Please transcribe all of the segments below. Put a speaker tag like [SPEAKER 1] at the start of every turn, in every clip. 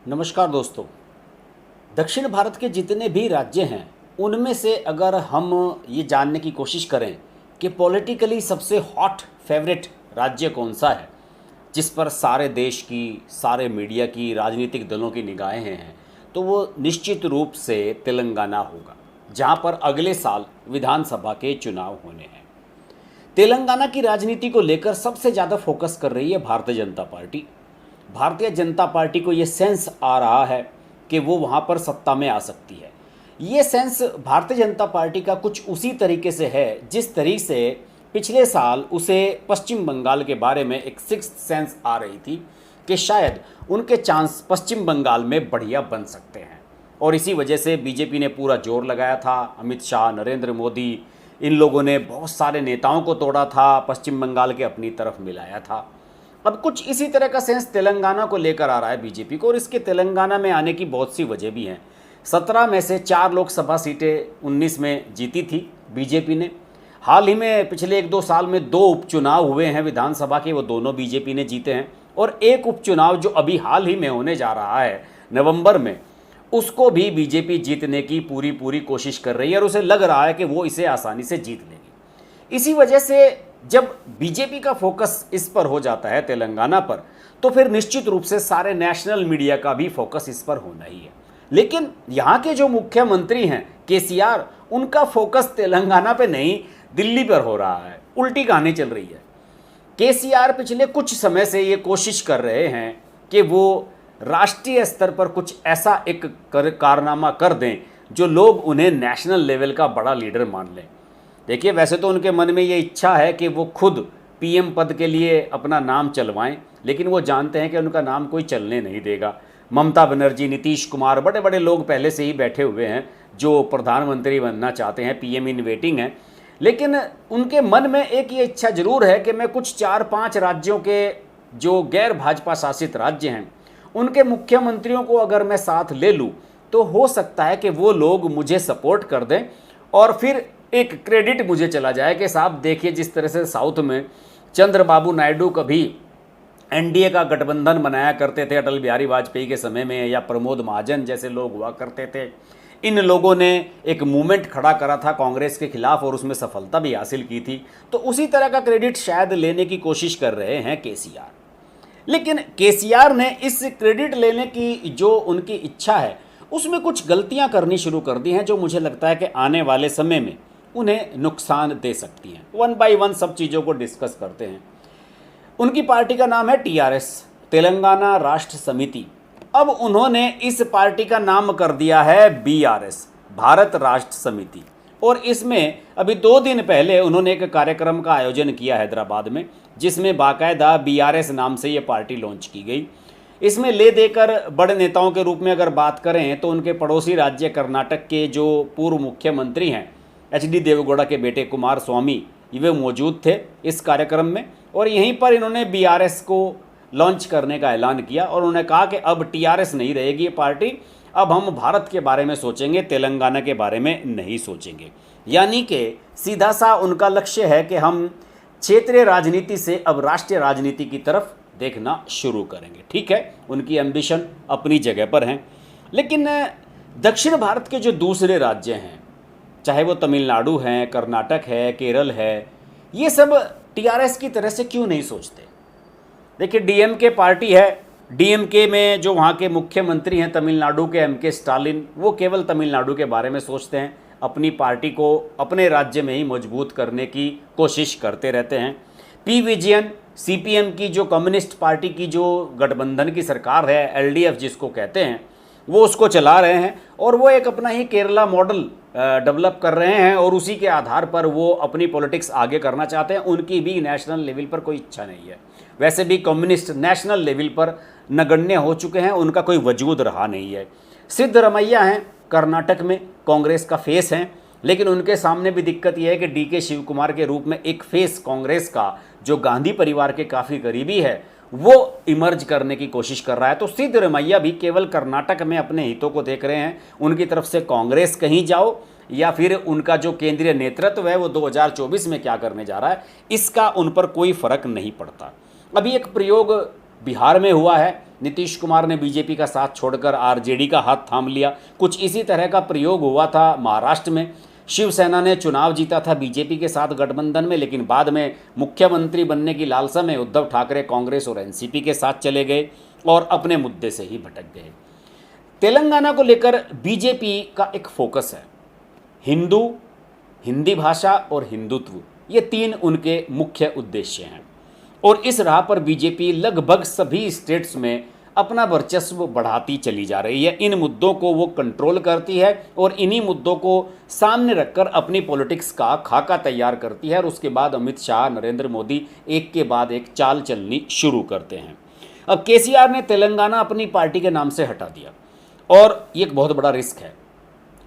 [SPEAKER 1] नमस्कार दोस्तों। दक्षिण भारत के जितने भी राज्य हैं उनमें से अगर हम ये जानने की कोशिश करें कि पॉलिटिकली सबसे हॉट फेवरेट राज्य कौन सा है जिस पर सारे देश की, सारे मीडिया की, राजनीतिक दलों की निगाहें हैं, तो वो निश्चित रूप से तेलंगाना होगा, जहां पर अगले साल विधानसभा के चुनाव होने हैं। तेलंगाना की राजनीति को लेकर सबसे ज़्यादा फोकस कर रही है भारतीय जनता पार्टी। भारतीय जनता पार्टी को ये सेंस आ रहा है कि वो वहाँ पर सत्ता में आ सकती है। ये सेंस भारतीय जनता पार्टी का कुछ उसी तरीके से है जिस तरीके से पिछले साल उसे पश्चिम बंगाल के बारे में एक सिक्स्थ सेंस आ रही थी कि शायद उनके चांस पश्चिम बंगाल में बढ़िया बन सकते हैं। और इसी वजह से बीजेपी ने पूरा जोर लगाया था। अमित शाह, नरेंद्र मोदी, इन लोगों ने बहुत सारे नेताओं को तोड़ा था, पश्चिम बंगाल के अपनी तरफ मिलाया था। अब कुछ इसी तरह का सेंस तेलंगाना को लेकर आ रहा है बीजेपी को, और इसके तेलंगाना में आने की बहुत सी वजह भी हैं। 17 में से 4 लोकसभा सीटें 19 में जीती थी बीजेपी ने। हाल ही में पिछले 1-2 साल में 2 उपचुनाव हुए हैं विधानसभा के, वो दोनों बीजेपी ने जीते हैं। और एक उपचुनाव जो अभी हाल ही में होने जा रहा है नवंबर में, उसको भी बीजेपी जीतने की पूरी कोशिश कर रही है और उसे लग रहा है कि वो इसे आसानी से जीत लेगी। इसी वजह से जब बीजेपी का फोकस इस पर हो जाता है तेलंगाना पर, तो फिर निश्चित रूप से सारे नेशनल मीडिया का भी फोकस इस पर होना ही है। लेकिन यहाँ के जो मुख्यमंत्री हैं केसीआर, उनका फोकस तेलंगाना पे नहीं दिल्ली पर हो रहा है। उल्टी कहानी चल रही है। केसीआर पिछले कुछ समय से ये कोशिश कर रहे हैं कि वो राष्ट्रीय स्तर पर कुछ ऐसा एक कारनामा कर दें जो लोग उन्हें नेशनल लेवल का बड़ा लीडर मान लें। देखिए, वैसे तो उनके मन में ये इच्छा है कि वो खुद पीएम पद के लिए अपना नाम चलवाएं, लेकिन वो जानते हैं कि उनका नाम कोई चलने नहीं देगा। ममता बनर्जी, नीतीश कुमार, बड़े बड़े लोग पहले से ही बैठे हुए हैं जो प्रधानमंत्री बनना चाहते हैं, पीएम इन वेटिंग हैं। लेकिन उनके मन में एक ये इच्छा जरूर है कि मैं कुछ 4-5 राज्यों के जो गैर भाजपा शासित राज्य हैं उनके मुख्यमंत्रियों को अगर मैं साथ ले लूँ तो हो सकता है कि वो लोग मुझे सपोर्ट कर दें और फिर एक क्रेडिट मुझे चला जाए कि साहब देखिए, जिस तरह से साउथ में चंद्रबाबू नायडू कभी एनडीए का गठबंधन बनाया करते थे अटल बिहारी वाजपेयी के समय में, या प्रमोद महाजन जैसे लोग हुआ करते थे, इन लोगों ने एक मूवमेंट खड़ा करा था कांग्रेस के खिलाफ और उसमें सफलता भी हासिल की थी। तो उसी तरह का क्रेडिट शायद लेने की कोशिश कर रहे हैं केसीआर। लेकिन केसीआर ने इस क्रेडिट लेने की जो उनकी इच्छा है उसमें कुछ गलतियां करनी शुरू कर दी हैं जो मुझे लगता है कि आने वाले समय में उन्हें नुकसान दे सकती हैं। 1 बाय 1 सब चीज़ों को डिस्कस करते हैं। उनकी पार्टी का नाम है टीआरएस, तेलंगाना राष्ट्र समिति। अब उन्होंने इस पार्टी का नाम कर दिया है बीआरएस, भारत राष्ट्र समिति। और इसमें अभी 2 दिन पहले उन्होंने एक कार्यक्रम का आयोजन किया हैदराबाद में, जिसमें बाकायदा बीआरएस नाम से ये पार्टी लॉन्च की गई। इसमें ले देकर बड़े नेताओं के रूप में अगर बात करें तो उनके पड़ोसी राज्य कर्नाटक के जो पूर्व मुख्यमंत्री हैं एचडी देवेगौड़ा के बेटे कुमार स्वामी, वे मौजूद थे इस कार्यक्रम में। और यहीं पर इन्होंने बीआरएस को लॉन्च करने का ऐलान किया और उन्होंने कहा कि अब टीआरएस नहीं रहेगी ये पार्टी, अब हम भारत के बारे में सोचेंगे, तेलंगाना के बारे में नहीं सोचेंगे। यानी कि सीधा सा उनका लक्ष्य है कि हम क्षेत्रीय राजनीति से अब राष्ट्रीय राजनीति की तरफ देखना शुरू करेंगे। ठीक है, उनकी एम्बिशन अपनी जगह पर हैं। लेकिन दक्षिण भारत के जो दूसरे राज्य हैं, चाहे वो तमिलनाडु हैं, कर्नाटक है, केरल है, ये सब टीआरएस की तरह से क्यों नहीं सोचते? देखिए, डीएमके पार्टी है, डीएमके में जो वहाँ के मुख्यमंत्री हैं तमिलनाडु के एमके स्टालिन, वो केवल तमिलनाडु के बारे में सोचते हैं, अपनी पार्टी को अपने राज्य में ही मजबूत करने की कोशिश करते रहते हैं। पी विजयन, सीपीएम की जो कम्युनिस्ट पार्टी की जो गठबंधन की सरकार है, एलडीएफ जिसको कहते हैं, वो उसको चला रहे हैं और वो एक अपना ही केरला मॉडल डेवलप कर रहे हैं और उसी के आधार पर वो अपनी पॉलिटिक्स आगे करना चाहते हैं। उनकी भी नेशनल लेवल पर कोई इच्छा नहीं है। वैसे भी कम्युनिस्ट नेशनल लेवल पर नगण्य हो चुके हैं, उनका कोई वजूद रहा नहीं है। सिद्धरमैया हैं, कर्नाटक में कांग्रेस का फेस हैं, लेकिन उनके सामने भी दिक्कत यह है कि डीके शिव कुमार के रूप में एक फेस कांग्रेस का जो गांधी परिवार के काफ़ी करीबी है वो इमर्ज करने की कोशिश कर रहा है। तो सिद्धरमैया भी केवल कर्नाटक में अपने हितों को देख रहे हैं। उनकी तरफ से कांग्रेस कहीं जाओ या फिर उनका जो केंद्रीय नेतृत्व है वो 2024 में क्या करने जा रहा है, इसका उन पर कोई फर्क नहीं पड़ता। अभी एक प्रयोग बिहार में हुआ है, नीतीश कुमार ने बीजेपी का साथ छोड़कर आरजेडी का हाथ थाम लिया। कुछ इसी तरह का प्रयोग हुआ था महाराष्ट्र में। शिवसेना ने चुनाव जीता था बीजेपी के साथ गठबंधन में, लेकिन बाद में मुख्यमंत्री बनने की लालसा में उद्धव ठाकरे कांग्रेस और एनसीपी के साथ चले गए और अपने मुद्दे से ही भटक गए। तेलंगाना को लेकर बीजेपी का एक फोकस है, हिंदू, हिंदी भाषा और हिंदुत्व, ये तीन उनके मुख्य उद्देश्य हैं। और इस राह पर बीजेपी लगभग सभी स्टेट्स में अपना वर्चस्व बढ़ाती चली जा रही है। इन मुद्दों को वो कंट्रोल करती है और इन्हीं मुद्दों को सामने रखकर अपनी पॉलिटिक्स का खाका तैयार करती है और उसके बाद अमित शाह, नरेंद्र मोदी एक के बाद एक चाल चलनी शुरू करते हैं। अब केसीआर ने तेलंगाना अपनी पार्टी के नाम से हटा दिया और ये एक बहुत बड़ा रिस्क है।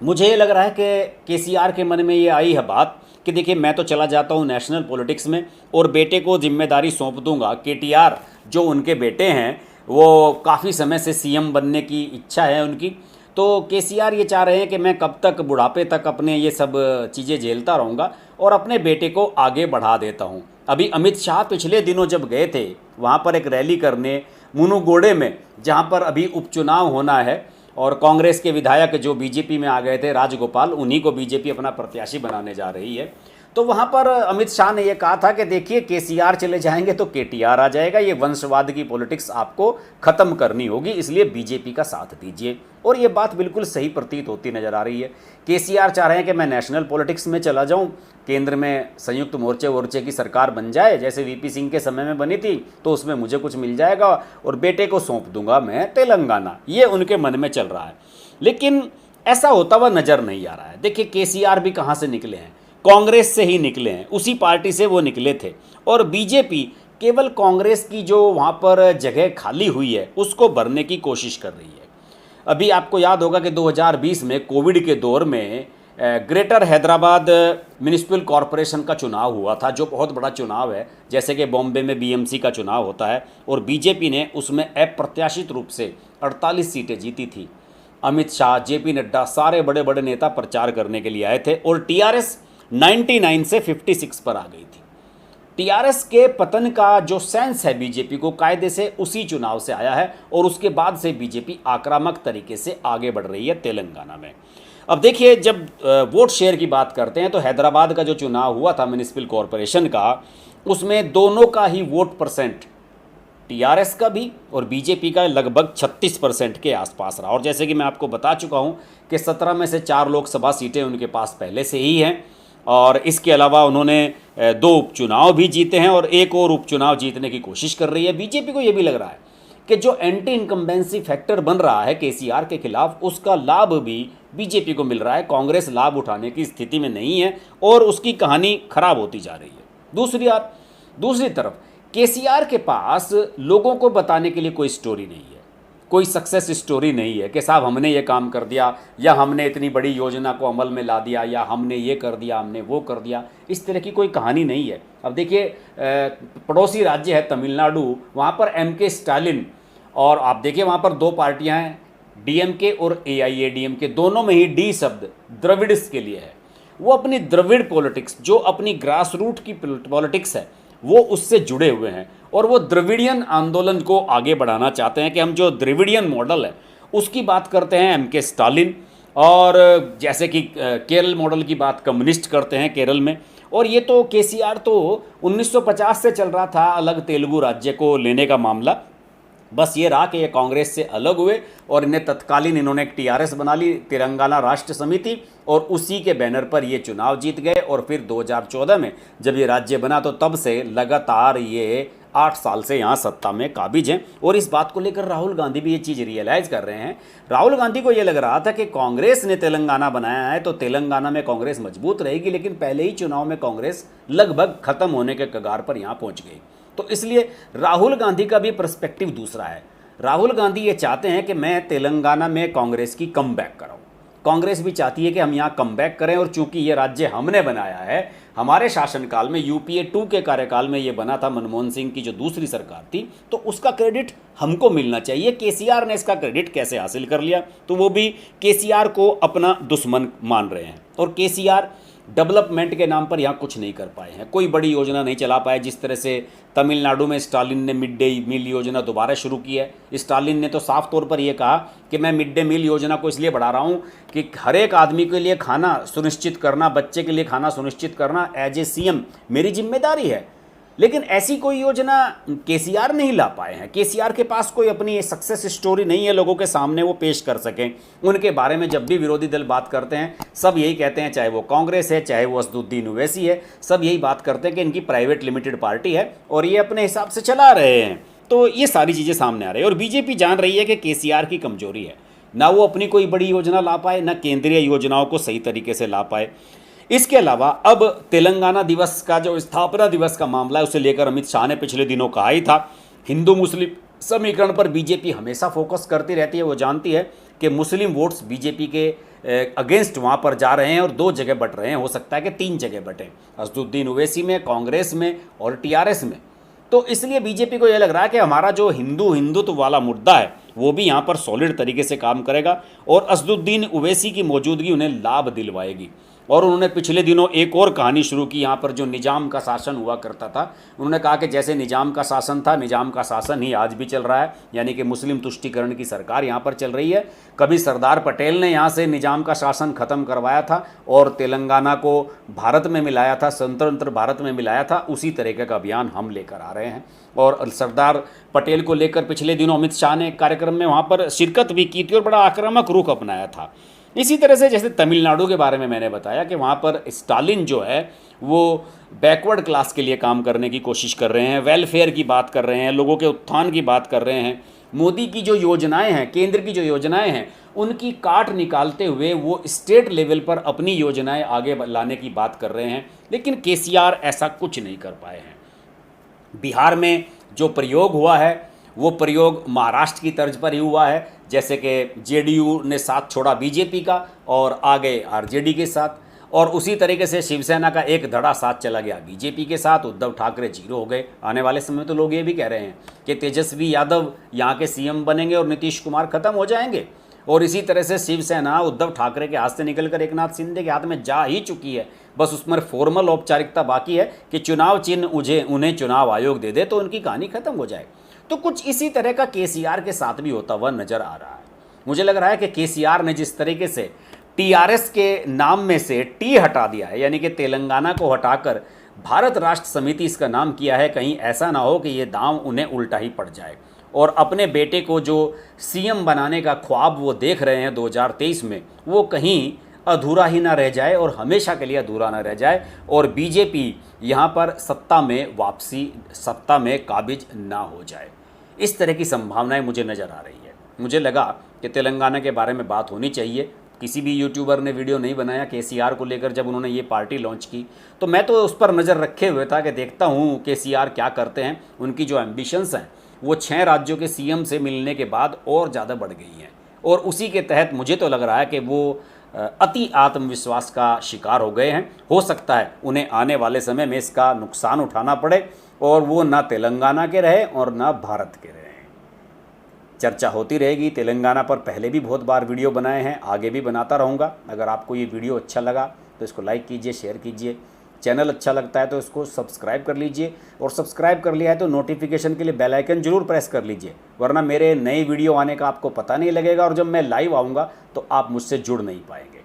[SPEAKER 1] मुझे ये लग रहा है कि केसीआर के मन में ये आई है बात कि देखिए, मैं तो चला जाता हूँ नेशनल पॉलिटिक्स में और बेटे को जिम्मेदारी सौंप दूंगा। केटीआर जो उनके बेटे हैं वो काफ़ी समय से सीएम बनने की इच्छा है उनकी, तो केसीआर ये चाह रहे हैं कि मैं कब तक बुढ़ापे तक अपने ये सब चीज़ें झेलता रहूँगा और अपने बेटे को आगे बढ़ा देता हूँ। अभी अमित शाह पिछले दिनों जब गए थे वहाँ पर एक रैली करने मुनुगोडे में, जहाँ पर अभी उपचुनाव होना है और कांग्रेस के विधायक जो बीजेपी में आ गए थे राजगोपाल, उन्हीं को बीजेपी अपना प्रत्याशी बनाने जा रही है। तो वहाँ पर अमित शाह ने यह कहा था कि देखिए, केसीआर चले जाएंगे तो केटीआर आ जाएगा, ये वंशवाद की पॉलिटिक्स आपको ख़त्म करनी होगी, इसलिए बीजेपी का साथ दीजिए। और ये बात बिल्कुल सही प्रतीत होती नज़र आ रही है। केसीआर चाह रहे हैं कि मैं नेशनल पॉलिटिक्स में चला जाऊं, केंद्र में संयुक्त मोर्चे की सरकार बन जाए, जैसे वीपी सिंह के समय में बनी थी, तो उसमें मुझे कुछ मिल जाएगा और बेटे को सौंप दूंगा मैं तेलंगाना। ये उनके मन में चल रहा है, लेकिन ऐसा होता हुआ नज़र नहीं आ रहा है। देखिए, केसीआर भी कहाँ से निकले हैं, कांग्रेस से ही निकले हैं, उसी पार्टी से वो निकले थे। और बीजेपी केवल कांग्रेस की जो वहाँ पर जगह खाली हुई है उसको भरने की कोशिश कर रही है। अभी आपको याद होगा कि 2020 में कोविड के दौर में ग्रेटर हैदराबाद म्यूनिसिपल कॉरपोरेशन का चुनाव हुआ था, जो बहुत बड़ा चुनाव है, जैसे कि बॉम्बे में बीएमसी का चुनाव होता है, और बीजेपी ने उसमें अप्रत्याशित रूप से 48 सीटें जीती थी। अमित शाह, जेपी नड्डा, सारे बड़े बड़े नेता प्रचार करने के लिए आए थे और टीआरएस 99 से 56 पर आ गई थी। टीआरएस के पतन का जो सेंस है बीजेपी को कायदे से उसी चुनाव से आया है और उसके बाद से बीजेपी आक्रामक तरीके से आगे बढ़ रही है तेलंगाना में। अब देखिए, जब वोट शेयर की बात करते हैं तो हैदराबाद का जो चुनाव हुआ था म्यूनिसिपल कॉरपोरेशन का, उसमें दोनों का ही वोट परसेंट, टीआरएस का भी और बीजेपी का, लगभग 36% के आसपास रहा। और जैसे कि मैं आपको बता चुका हूं कि 17 में से 4 लोकसभा सीटें उनके पास पहले से ही हैं और इसके अलावा उन्होंने 2 उपचुनाव भी जीते हैं और एक और उपचुनाव जीतने की कोशिश कर रही है। बीजेपी को ये भी लग रहा है कि जो एंटी इनकम्बेंसी फैक्टर बन रहा है केसीआर के खिलाफ, उसका लाभ भी बीजेपी को मिल रहा है। कांग्रेस लाभ उठाने की स्थिति में नहीं है और उसकी कहानी खराब होती जा रही है। दूसरी तरफ केसीआर के पास लोगों को बताने के लिए कोई स्टोरी नहीं है, कोई सक्सेस स्टोरी नहीं है कि साहब हमने ये काम कर दिया या हमने इतनी बड़ी योजना को अमल में ला दिया या हमने ये कर दिया, हमने वो कर दिया। इस तरह की कोई कहानी नहीं है। अब देखिए, पड़ोसी राज्य है तमिलनाडु, वहाँ पर एमके स्टालिन, और आप देखिए वहाँ पर 2 पार्टियाँ हैं, डीएमके और एआईएडीएमके, दोनों में ही डी शब्द द्रविड्स के लिए है। वो अपनी द्रविड़ पॉलिटिक्स, जो अपनी ग्रास रूट की पॉलिटिक्स है, वो उससे जुड़े हुए हैं और वो द्रविडियन आंदोलन को आगे बढ़ाना चाहते हैं कि हम जो द्रविडियन मॉडल है उसकी बात करते हैं एमके स्टालिन, और जैसे कि केरल मॉडल की बात कम्युनिस्ट करते हैं केरल में। और ये तो केसीआर तो 1950 से चल रहा था अलग तेलुगु राज्य को लेने का मामला, बस ये रहा कि ये कांग्रेस से अलग हुए और इन्हें तत्कालीन इन्होंने एक टीआरएस बना ली, तेलंगाना राष्ट्र समिति, और उसी के बैनर पर ये चुनाव जीत गए। और फिर 2014 में जब ये राज्य बना तो तब से लगातार ये 8 साल से यहाँ सत्ता में काबिज हैं। और इस बात को लेकर राहुल गांधी भी ये चीज़ रियलाइज़ कर रहे हैं। राहुल गांधी को ये लग रहा था कि कांग्रेस ने तेलंगाना बनाया है तो तेलंगाना में कांग्रेस मजबूत रहेगी, लेकिन पहले ही चुनाव में कांग्रेस लगभग ख़त्म होने के कगार पर यहाँ पहुँच गई। तो इसलिए राहुल गांधी का भी पर्सपेक्टिव दूसरा है। राहुल गांधी ये चाहते हैं कि मैं तेलंगाना में कांग्रेस की कमबैक कराऊं। कांग्रेस भी चाहती है कि हम यहाँ कमबैक करें, और चूंकि ये राज्य हमने बनाया है, हमारे शासनकाल में यूपीए 2 के कार्यकाल में ये बना था, मनमोहन सिंह की जो दूसरी सरकार थी, तो उसका क्रेडिट हमको मिलना चाहिए। केसीआर ने इसका क्रेडिट कैसे हासिल कर लिया, तो वो भी केसीआर को अपना दुश्मन मान रहे हैं। और केसीआर डेवलपमेंट के नाम पर यहाँ कुछ नहीं कर पाए हैं, कोई बड़ी योजना नहीं चला पाए। जिस तरह से तमिलनाडु में स्टालिन ने मिड डे मील योजना दोबारा शुरू की है। स्टालिन ने तो साफ तौर पर यह कहा कि मैं मिड डे मील योजना को इसलिए बढ़ा रहा हूँ कि हर एक आदमी के लिए खाना सुनिश्चित करना, बच्चे के लिए खाना सुनिश्चित करना एज ए सीएम मेरी जिम्मेदारी है। लेकिन ऐसी कोई योजना केसीआर नहीं ला पाए हैं। केसीआर के पास कोई अपनी सक्सेस स्टोरी नहीं है लोगों के सामने वो पेश कर सकें। उनके बारे में जब भी विरोधी दल बात करते हैं सब यही कहते हैं, चाहे वो कांग्रेस है चाहे वो असदुद्दीन ओवैसी है, सब यही बात करते हैं कि इनकी प्राइवेट लिमिटेड पार्टी है और ये अपने हिसाब से चला रहे हैं। तो ये सारी चीज़ें सामने आ रही है और बीजेपी जान रही है कि केसीआर की कमजोरी है, ना वो अपनी कोई बड़ी योजना ला पाए, ना केंद्रीय योजनाओं को सही तरीके से ला पाए। इसके अलावा अब तेलंगाना दिवस का जो स्थापना दिवस का मामला है उसे लेकर अमित शाह ने पिछले दिनों कहा ही था, हिंदू मुस्लिम समीकरण पर बीजेपी हमेशा फोकस करती रहती है। वो जानती है कि मुस्लिम वोट्स बीजेपी के अगेंस्ट वहाँ पर जा रहे हैं और 2 जगह बट रहे हैं, हो सकता है कि 3 जगह बटें, असदुद्दीन ओवैसी में, कांग्रेस में और टीआरएस में। तो इसलिए बीजेपी को यह लग रहा है कि हमारा जो हिंदुत्व वाला मुद्दा है वो भी यहाँ पर सॉलिड तरीके से काम करेगा और असदुद्दीन ओवैसी की मौजूदगी उन्हें लाभ दिलवाएगी। और उन्होंने पिछले दिनों एक और कहानी शुरू की, यहाँ पर जो निजाम का शासन हुआ करता था, उन्होंने कहा कि जैसे निजाम का शासन था, निजाम का शासन ही आज भी चल रहा है, यानी कि मुस्लिम तुष्टीकरण की सरकार यहाँ पर चल रही है। कभी सरदार पटेल ने यहाँ से निजाम का शासन ख़त्म करवाया था और तेलंगाना को भारत में मिलाया था, स्वतंत्र भारत में मिलाया था, उसी तरीके का अभियान हम लेकर आ रहे हैं। और सरदार पटेल को लेकर पिछले दिनों अमित शाह ने एक कार्यक्रम में वहाँ पर शिरकत भी की थी और बड़ा आक्रामक रुख अपनाया था। इसी तरह से जैसे तमिलनाडु के बारे में मैंने बताया कि वहाँ पर स्टालिन जो है वो बैकवर्ड क्लास के लिए काम करने की कोशिश कर रहे हैं, वेलफेयर की बात कर रहे हैं, लोगों के उत्थान की बात कर रहे हैं। मोदी की जो योजनाएं हैं, केंद्र की जो योजनाएं हैं, उनकी काट निकालते हुए वो स्टेट लेवल पर अपनी योजनाएं आगे लाने की बात कर रहे हैं। लेकिन केसीआर ऐसा कुछ नहीं कर पाए हैं। बिहार में जो प्रयोग हुआ है वो प्रयोग महाराष्ट्र की तर्ज पर ही हुआ है, जैसे कि जेडीयू ने साथ छोड़ा बीजेपी का और आ गए आरजेडी के साथ, और उसी तरीके से शिवसेना का एक धड़ा साथ चला गया बीजेपी के साथ। उद्धव ठाकरे 0 हो गए। आने वाले समय में तो लोग ये भी कह रहे हैं कि तेजस्वी यादव यहाँ के सीएम बनेंगे और नीतीश कुमार खत्म हो जाएंगे। और इसी तरह से शिवसेना उद्धव ठाकरे के हाथ से निकलकर एकनाथ शिंदे के हाथ में जा ही चुकी है। बस उसमें फॉर्मल औपचारिकता बाकी है कि चुनाव चिन्ह उन्हें चुनाव आयोग दे दे तो उनकी कहानी खत्म हो जाए। तो कुछ इसी तरह का केसीआर के साथ भी होता हुआ नजर आ रहा है। मुझे लग रहा है कि केसीआर ने जिस तरीके से टीआरएस के नाम में से टी हटा दिया है, यानी कि तेलंगाना को हटाकर भारत राष्ट्र समिति इसका नाम किया है, कहीं ऐसा ना हो कि ये दांव उन्हें उल्टा ही पड़ जाए और अपने बेटे को जो सीएम बनाने का ख्वाब वो देख रहे हैं 2023 में, वो कहीं अधूरा ही ना रह जाए और हमेशा के लिए अधूरा ना रह जाए और बीजेपी यहाँ पर सत्ता में वापसी, सत्ता में काबिज ना हो जाए। इस तरह की संभावनाएं मुझे नज़र आ रही है। मुझे लगा कि तेलंगाना के बारे में बात होनी चाहिए। किसी भी यूट्यूबर ने वीडियो नहीं बनाया केसीआर को लेकर जब उन्होंने ये पार्टी लॉन्च की, तो मैं तो उस पर नज़र रखे हुए था कि देखता हूँ केसीआर क्या करते हैं। उनकी जो एम्बिशंस हैं वो 6 राज्यों के सीएम से मिलने के बाद और ज़्यादा बढ़ गई हैं और उसी के तहत मुझे तो लग रहा है कि वो अति आत्मविश्वास का शिकार हो गए हैं। हो सकता है उन्हें आने वाले समय में इसका नुकसान उठाना पड़े और वो ना तेलंगाना के रहे और ना भारत के रहे। चर्चा होती रहेगी। तेलंगाना पर पहले भी बहुत बार वीडियो बनाए हैं, आगे भी बनाता रहूँगा। अगर आपको ये वीडियो अच्छा लगा तो इसको लाइक कीजिए, शेयर कीजिए। चैनल अच्छा लगता है तो इसको सब्सक्राइब कर लीजिए और सब्सक्राइब कर लिया है तो नोटिफिकेशन के लिए बेल आइकन जरूर प्रेस कर लीजिए, वरना मेरे नए वीडियो आने का आपको पता नहीं लगेगा और जब मैं लाइव आऊँगा तो आप मुझसे जुड़ नहीं पाएंगे।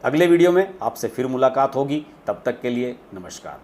[SPEAKER 1] अगले वीडियो में आपसे फिर मुलाकात होगी। तब तक के लिए नमस्कार।